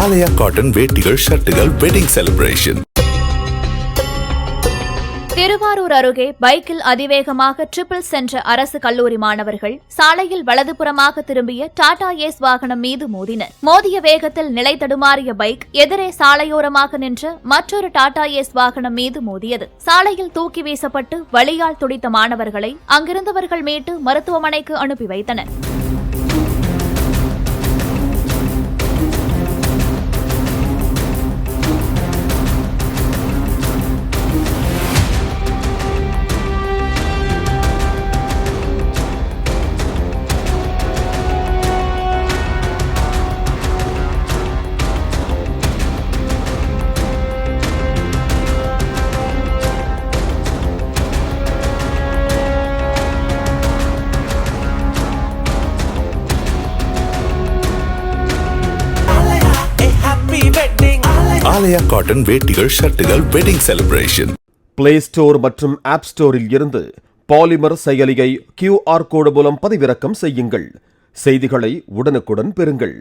ஆலயா cotton வேட்டிகள் ஷர்ட்டுகள் wedding celebration. Thiruvarur அருகே பைக்கில் அதிவேகமாக ட்ரிபிள் சென்ற அரசு கல்லூரி மாணவர்கள் சாலையில் வலதுபுறமாக திரும்பிய டாடா ஏஸ் வாகனம் மீது மோதினர். மோதிய வேகத்தில் நிலை தடுமாறிய பைக் எதிரே சாலையோரமாக நின்ற மற்றொரு டாடா ஏஸ் வாகனம் மீது மோதியது. சாலையில் தூக்கி வீசப்பட்டு வலியால் துடித்த மாணவர்களை அங்கிருந்தவர்கள் மீட்டு மருத்துவமனைக்கு அனுப்பி வைத்தனர். ஆலயா காட்டன் வேட்டிகள் ஷர்ட்டுகள் வெட்டிங் செலிப்ரேஷன். பிளே ஸ்டோர் மற்றும் ஆப் ஸ்டோரில் இருந்து பாலிமர் செயலியை QR கோடு மூலம் பதிவிறக்கம் செய்யுங்கள். செய்திகளை உடனுக்குடன் பெறுங்கள்.